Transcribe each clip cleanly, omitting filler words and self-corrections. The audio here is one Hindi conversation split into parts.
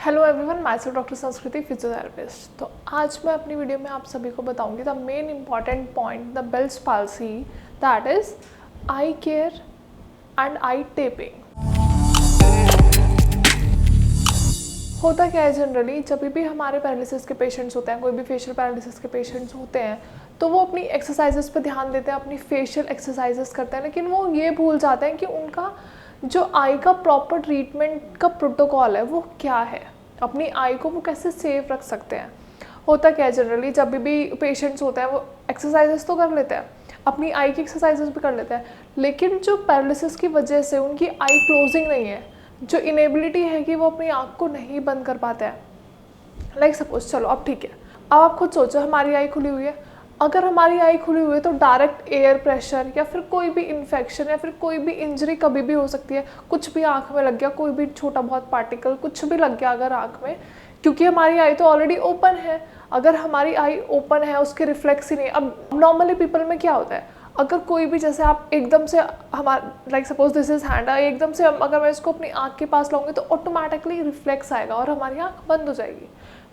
Hello everyone, my self doctor संस्कृति फिजियोथेरेपिस्ट। तो आज मैं अपनी वीडियो में आप सभी को बताऊंगी the main important point the Bell's palsy, that is eye care and eye taping. होता क्या है, जनरली जब भी हमारे पैरालिसिस के पेशेंट्स होते हैं, कोई भी फेशियल पैरालिसिस के पेशेंट्स होते हैं, तो वो अपनी एक्सरसाइजेस पे ध्यान देते हैं, अपनी फेशियल एक्सरसाइजेस करते हैं, लेकिन वो ये भूल जाते हैं कि उनका जो आई का प्रॉपर ट्रीटमेंट का प्रोटोकॉल है वो क्या है, अपनी आई को वो कैसे सेफ रख सकते हैं। होता क्या है, जनरली जब भी पेशेंट्स होते हैं वो एक्सरसाइजेस तो कर लेते हैं, अपनी आई की एक्सरसाइजेस भी कर लेते हैं, लेकिन जो पैरालिसिस की वजह से उनकी आई क्लोजिंग नहीं है, जो इनेबिलिटी है कि वो अपनी आँख को नहीं बंद कर पाते हैं। लाइक सपोज, चलो अब ठीक है, अब आप खुद सोचो हमारी आई खुली हुई है, अगर हमारी आई खुली हुई है तो डायरेक्ट एयर प्रेशर या फिर कोई भी इन्फेक्शन या फिर कोई भी इंजरी कभी भी हो सकती है। कुछ भी आँख में लग गया, कोई भी छोटा बहुत पार्टिकल कुछ भी लग गया अगर आँख में, क्योंकि हमारी आई तो ऑलरेडी ओपन है। अगर हमारी आई ओपन है, उसके रिफ्लेक्स ही नहीं। अब नॉर्मली पीपल में क्या होता है, अगर कोई भी, जैसे आप एकदम से हमारा like suppose this is hand, एकदम से अगर मैं इसको अपनी आँख के पास लाऊंगी तो ऑटोमेटिकली रिफ्लेक्स आएगा और हमारी आँख बंद हो जाएगी।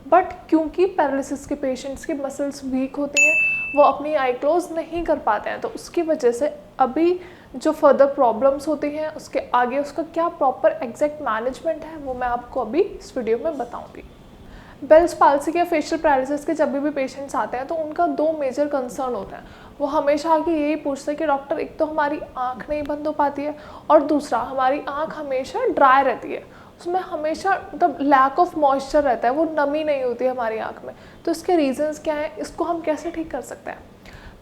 बट क्योंकि पैरालिसिस के पेशेंट्स की मसल्स वीक होती हैं, वो अपनी आई क्लोज नहीं कर पाते हैं, तो उसकी वजह से अभी जो फर्दर प्रॉब्लम्स होती हैं उसके आगे उसका क्या प्रॉपर एग्जैक्ट मैनेजमेंट है वो मैं आपको अभी इस वीडियो में बताऊंगी। बेल्स पाल्सी या फेशियल पैरालिसिस के जब भी पेशेंट्स आते हैं तो उनका दो मेजर कंसर्न होता है। वो हमेशा आके यही पूछते हैं कि डॉक्टर, एक तो हमारी आँख नहीं बंद हो पाती है और दूसरा हमारी आँख हमेशा ड्राई रहती है, उसमें हमेशा मतलब लैक ऑफ मॉइस्चर रहता है, वो नमी नहीं होती है हमारी आँख में। तो इसके रीजंस क्या हैं, इसको हम कैसे ठीक कर सकते हैं।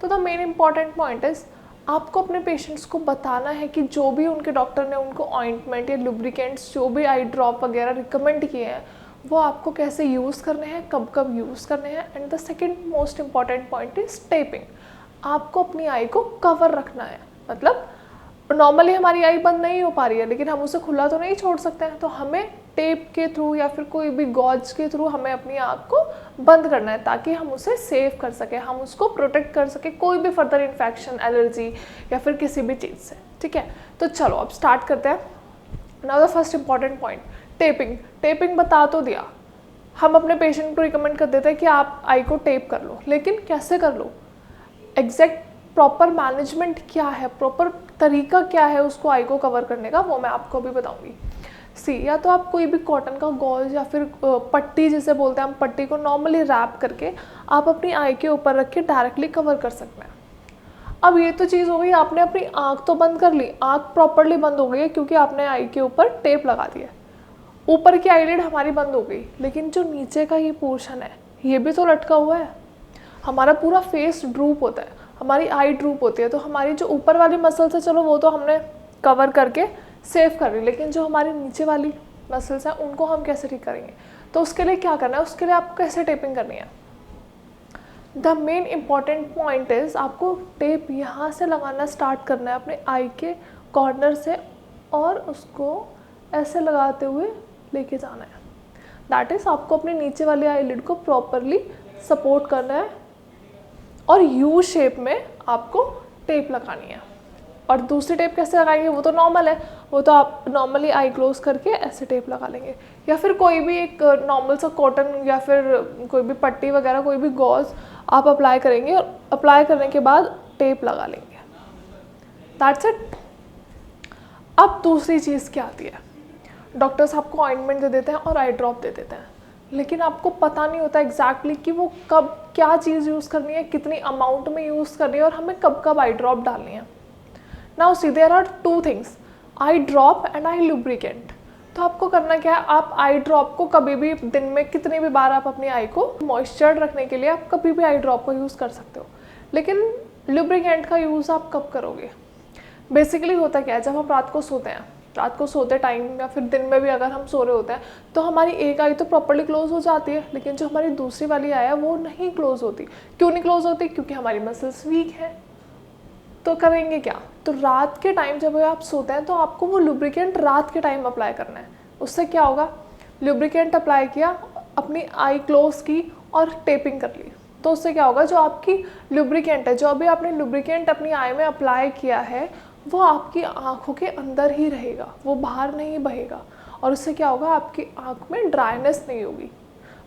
तो the main important point is आपको अपने पेशेंट्स को बताना है कि जो भी उनके डॉक्टर ने उनको ऑइंटमेंट या लुब्रिकेंट्स, जो भी आई ड्रॉप वगैरह रिकमेंड किए हैं, वो आपको कैसे यूज़ करने हैं, कब कब यूज़ करने हैं। And the second most important point is taping. आपको अपनी आई को कवर रखना है, मतलब नॉर्मली हमारी आई बंद नहीं हो पा रही है लेकिन हम उसे खुला तो नहीं छोड़ सकते हैं, तो हमें टेप के थ्रू या फिर कोई भी गॉज के थ्रू हमें अपनी आँख को बंद करना है ताकि हम उसे सेव कर सकें, हम उसको प्रोटेक्ट कर सकें कोई भी फर्दर इन्फेक्शन, एलर्जी या फिर किसी भी चीज़ से। ठीक है, तो चलो अब स्टार्ट करते हैं। Now the first important point, taping. Taping बता तो दिया, हम अपने पेशेंट को रिकमेंड कर देते हैं कि आप आई को टेप कर लो, लेकिन कैसे कर लो, एग्जैक्ट प्रॉपर मैनेजमेंट क्या है, प्रॉपर तरीका क्या है उसको आई को कवर करने का, वो मैं आपको अभी बताऊंगी। या तो आप कोई भी कॉटन का गॉज या फिर पट्टी जिसे बोलते हैं हम, पट्टी को नॉर्मली रैप करके आप अपनी आई के ऊपर रख के डायरेक्टली कवर कर सकते हैं। अब ये तो चीज़ हो गई, आपने अपनी आँख तो बंद कर ली, आँख प्रॉपरली बंद हो गई है क्योंकि आपने आई के ऊपर टेप लगा दिया, ऊपर की आईलिड हमारी बंद हो गई, लेकिन जो नीचे का ये पोर्शन है ये भी तो लटका हुआ है। हमारा पूरा फेस ड्रूप होता है, हमारी आई ड्रूप होती है, तो हमारी जो ऊपर वाली मसल्स है, चलो वो तो हमने कवर करके सेव कर ली, लेकिन जो हमारी नीचे वाली मसल्स हैं उनको हम कैसे ठीक करेंगे। तो उसके लिए क्या करना है, उसके लिए आपको कैसे टेपिंग करनी है। The main important point is आपको टेप यहाँ से लगाना स्टार्ट करना है अपने आई के कॉर्नर से, और उसको ऐसे लगाते हुए लेके जाना है। दैट इज़ आपको अपनी नीचे वाली आईलिड को प्रॉपरली सपोर्ट करना है और यू शेप में आपको टेप लगानी है। और दूसरी टेप कैसे लगाएंगे, वो तो नॉर्मल है, वो तो आप नॉर्मली आई क्लोज करके ऐसे टेप लगा लेंगे, या फिर कोई भी एक नॉर्मल सा कॉटन या फिर कोई भी पट्टी वगैरह, कोई भी गॉज आप अप्लाई करेंगे और अप्लाई करने के बाद टेप लगा लेंगे। That's it. अब दूसरी चीज़ क्या आती है, डॉक्टर्स आपको ऑइंटमेंट दे देते हैं और आई ड्रॉप दे देते हैं, लेकिन आपको पता नहीं होता एग्जैक्टली कि वो कब क्या चीज़ यूज़ करनी है, कितनी अमाउंट में यूज़ करनी है और हमें कब कब आई ड्रॉप डालनी है। Now see there are two things, eye drop and eye lubricant. तो आपको करना क्या है, आप आई ड्रॉप को कभी भी दिन में कितनी भी बार आप अपनी आई को मॉइस्चर रखने के लिए आप कभी भी आई ड्रॉप को यूज़ कर सकते हो, लेकिन लुब्रिकेंट का यूज़ आप कब करोगे। बेसिकली होता क्या है, जब हम रात को सोते हैं, रात को सोते टाइम या फिर दिन में भी अगर हम सो रहे होते हैं तो हमारी एक आई तो प्रॉपर्ली क्लोज हो जाती है, लेकिन जो हमारी दूसरी वाली आई है वो नहीं क्लोज होती। क्यों नहीं क्लोज होती, क्योंकि हमारी मसल्स वीक है। तो करेंगे क्या, तो रात के टाइम जब आप सोते हैं तो आपको वो लुब्रिकेंट रात के टाइम अप्लाई करना है। उससे क्या होगा, लुब्रिकेंट अप्लाई किया, अपनी आई क्लोज की और टेपिंग कर ली, तो उससे क्या होगा, जो आपकी लुब्रिकेंट है, जो अभी आपने लुब्रिकेंट अपनी आई में अप्लाई किया है, वो आपकी आँखों के अंदर ही रहेगा, वो बाहर नहीं बहेगा। और उससे क्या होगा, आपकी आँख में ड्राइनेस नहीं होगी,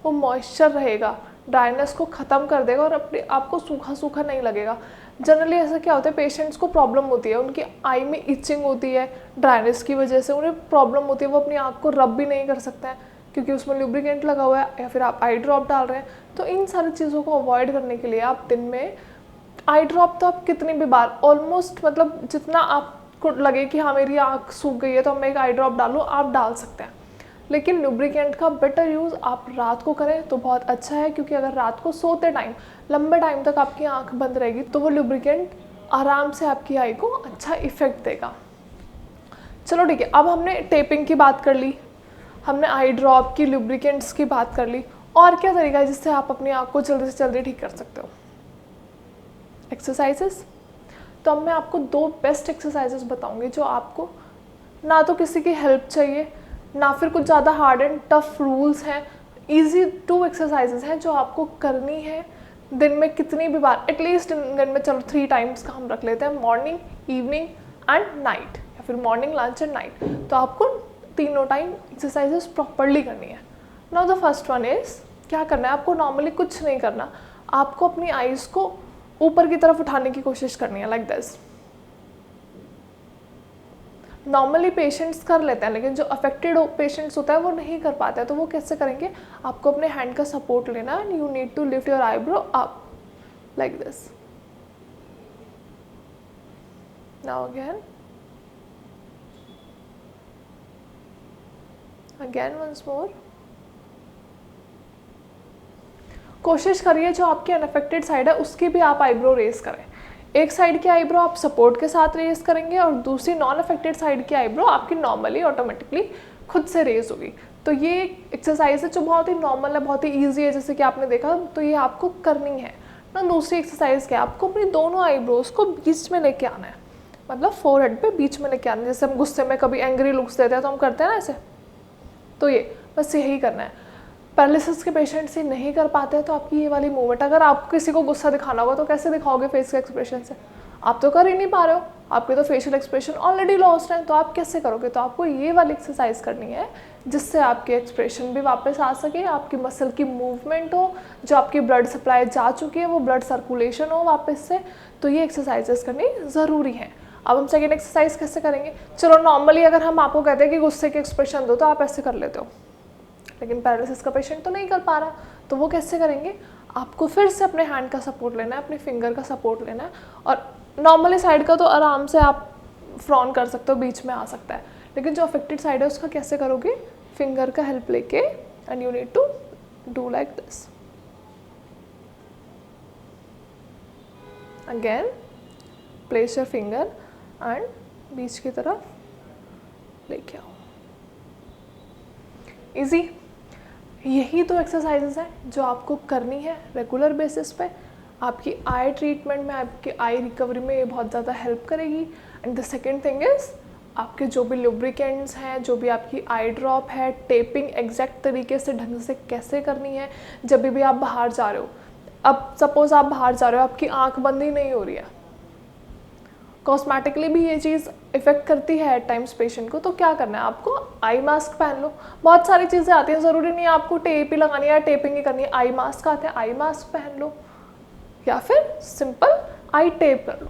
वो मॉइस्चर रहेगा, ड्राइनेस को ख़त्म कर देगा और अपने आपको सूखा सूखा नहीं लगेगा। जनरली ऐसा क्या होता है, पेशेंट्स को प्रॉब्लम होती है, उनकी आई में इचिंग होती है ड्राइनेस की वजह से, उन्हें प्रॉब्लम होती है, वो अपनी आँख को रब भी नहीं कर सकते हैं क्योंकि उसमें लुब्रिकेंट लगा हुआ है या फिर आप आई ड्रॉप डाल रहे हैं। तो इन सारी चीज़ों को अवॉइड करने के लिए आप दिन में आई ड्रॉप तो आप कितनी भी बार, ऑलमोस्ट मतलब जितना आपको लगे कि हाँ मेरी आँख सूख गई है तो मैं एक आई ड्रॉप डालूँ, आप डाल सकते हैं। लेकिन लुब्रिकेंट का बेटर यूज़ आप रात को करें तो बहुत अच्छा है, क्योंकि अगर रात को सोते टाइम लंबे टाइम तक आपकी आंख बंद रहेगी तो वो लुब्रिकेंट आराम से आपकी आई को अच्छा इफेक्ट देगा। चलो ठीक है, अब हमने टेपिंग की बात कर ली, हमने आई ड्रॉप की, लुब्रिकेंट्स की बात कर ली। और क्या तरीका है जिससे आप अपनी आँख को जल्दी से जल्दी ठीक कर सकते हो? एक्सरसाइजेस। तो अब मैं आपको 2 बेस्ट एक्सरसाइजेस बताऊंगी जो आपको ना तो किसी की हेल्प चाहिए, ना फिर कुछ ज़्यादा हार्ड एंड टफ रूल्स हैं, ईजी 2 एक्सरसाइजेस हैं जो आपको करनी है दिन में कितनी भी बार, एटलीस्ट दिन में चलो 3 टाइम्स का हम रख लेते हैं, मॉर्निंग, इवनिंग एंड नाइट, या फिर मॉर्निंग, लंच एंड नाइट। तो आपको तीनों टाइम एक्सरसाइजेस प्रॉपरली करनी है। Now the first one is, क्या करना है आपको, नॉर्मली कुछ नहीं करना, आपको अपनी आईज़ को ऊपर की तरफ उठाने की कोशिश करनी है, लाइक दिस। नॉर्मली पेशेंट्स कर लेते हैं, लेकिन जो अफेक्टेड पेशेंट्स होता है वो नहीं कर पाते हैं, तो वो कैसे करेंगे, आपको अपने हैंड का सपोर्ट लेना and you need to lift your eyebrow up like this. Now again once more. कोशिश करिए जो आपकी अनअफेक्टेड साइड है उसकी भी आप आईब्रो रेस करें। एक साइड की आईब्रो आप सपोर्ट के साथ रेस करेंगे और दूसरी नॉन अफेक्टेड साइड की आईब्रो आपकी नॉर्मली ऑटोमेटिकली खुद से रेस होगी। तो ये एक्सरसाइज है जो बहुत ही नॉर्मल है, बहुत ही ईजी है, जैसे कि आपने देखा, तो ये आपको करनी है ना। दूसरी एक्सरसाइज क्या है, आपको अपनी दोनों आईब्रोज को बीच में लेके आना है, मतलब फोरहेड पे बीच में लेके आना है। जैसे हम गुस्से में कभी एंग्री लुक्स देते हैं तो हम करते हैं ना ऐसे, तो ये बस यही करना है। पैरालिसिस के पेशेंट से नहीं कर पाते हैं तो आपकी ये वाली मूवमेंट, अगर आपको किसी को गुस्सा दिखाना होगा तो कैसे दिखाओगे फेस के एक्सप्रेशन से, आप तो कर ही नहीं पा रहे हो, आपके तो फेशियल एक्सप्रेशन ऑलरेडी लॉस्ट हैं, तो आप कैसे करोगे। तो आपको ये वाली एक्सरसाइज करनी है जिससे आपके एक्सप्रेशन भी वापस आ सके, आपकी मसल की मूवमेंट हो, जो आपकी ब्लड सप्लाई जा चुकी है वो ब्लड सर्कुलेशन हो वापस से। तो ये एक्सरसाइजेस करनी ज़रूरी है। अब हम सेकेंड एक्सरसाइज कैसे करेंगे, चलो नॉर्मली अगर हम आपको कहते हैं कि गुस्से के एक्सप्रेशन दो तो आप ऐसे कर लेते हो, लेकिन पैरालिसिस का पेशेंट तो नहीं कर पा रहा, तो वो कैसे करेंगे, आपको फिर से अपने हैंड का सपोर्ट लेना है, अपने फिंगर का सपोर्ट लेना है, और नॉर्मली साइड का तो आराम से आप फ्रॉन कर सकते हो, बीच में आ सकता है, लेकिन जो अफेक्टेड साइड है उसका कैसे करोगे, फिंगर का हेल्प लेके, and you need to do like this. Again place your finger and बीच की तरफ लेके आओ। इजी। यही तो एक्सरसाइजेस हैं जो आपको करनी है रेगुलर बेसिस पे। आपकी आई ट्रीटमेंट में, आपकी आई रिकवरी में ये बहुत ज़्यादा हेल्प करेगी। And the second thing is, आपके जो भी लुब्रिकेंट्स हैं, जो भी आपकी आई ड्रॉप है, टेपिंग एग्जैक्ट तरीके से ढंग से कैसे करनी है जब भी आप बाहर जा रहे हो। अब सपोज़ आप बाहर जा रहे हो, आपकी आँख बंद ही नहीं हो रही है, कॉस्मेटिकली भी ये चीज़ इफ़ेक्ट करती है एट टाइम्स पेशेंट को, तो क्या करना है आपको, आई मास्क पहन लो। बहुत सारी चीज़ें आती हैं, ज़रूरी नहीं है आपको टेप ही लगानी है या टेपिंग ही करनी है, आई मास्क आते हैं, आई मास्क पहन लो या फिर सिंपल आई टेप कर लो।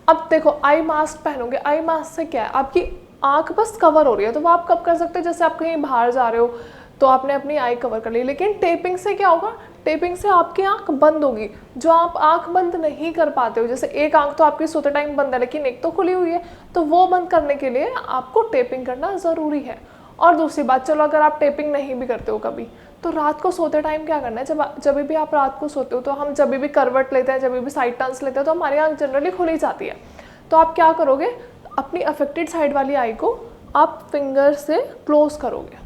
अब देखो, आई मास्क पहनोगे, आई मास्क से क्या है, आपकी आँख बस कवर हो रही है, तो वो आप कब कर सकते हो, जैसे आप कहीं बाहर जा रहे हो तो आपने अपनी आई कवर कर ली। लेकिन टेपिंग से क्या होगा, टेपिंग से आपकी आंख बंद होगी, जो आप आंख बंद नहीं कर पाते हो, जैसे एक आंख तो आपकी सोते टाइम बंद है लेकिन एक तो खुली हुई है, तो वो बंद करने के लिए आपको टेपिंग करना ज़रूरी है। और दूसरी बात, चलो अगर आप टेपिंग नहीं भी करते हो कभी, तो रात को सोते टाइम क्या करना है, जब भी आप रात को सोते हो तो हम जब भी करवट लेते हैं, जब भी साइड टर्न्स लेते हैं तो हमारी आंख जनरली खुली जाती है। तो आप क्या करोगे, अपनी अफेक्टेड साइड वाली आई को आप फिंगर से क्लोज करोगे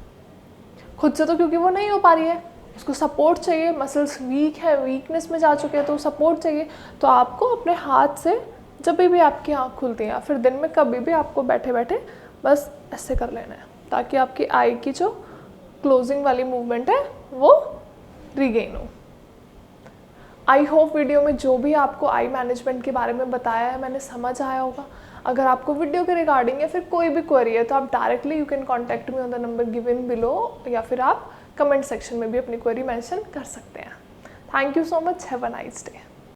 खुद से, तो क्योंकि वो नहीं हो पा रही है, उसको सपोर्ट चाहिए, मसल्स वीक है, वीकनेस में जा चुके हैं, तो सपोर्ट चाहिए। तो आपको अपने हाथ से जब भी आपकी आँख खुलती है या फिर दिन में कभी भी आपको बैठे बैठे बस ऐसे कर लेना है, ताकि आपकी आई की जो क्लोजिंग वाली मूवमेंट है वो रिगेन हो। आई होप वीडियो में जो भी आपको आई मैनेजमेंट के बारे में बताया है मैंने समझ आया होगा। अगर आपको वीडियो के रिगार्डिंग या फिर कोई भी क्वेरी है तो आप directly you can contact me on the number given below, या फिर आप कमेंट सेक्शन में भी अपनी क्वेरी मेंशन कर सकते हैं। Thank you so much, have a nice day.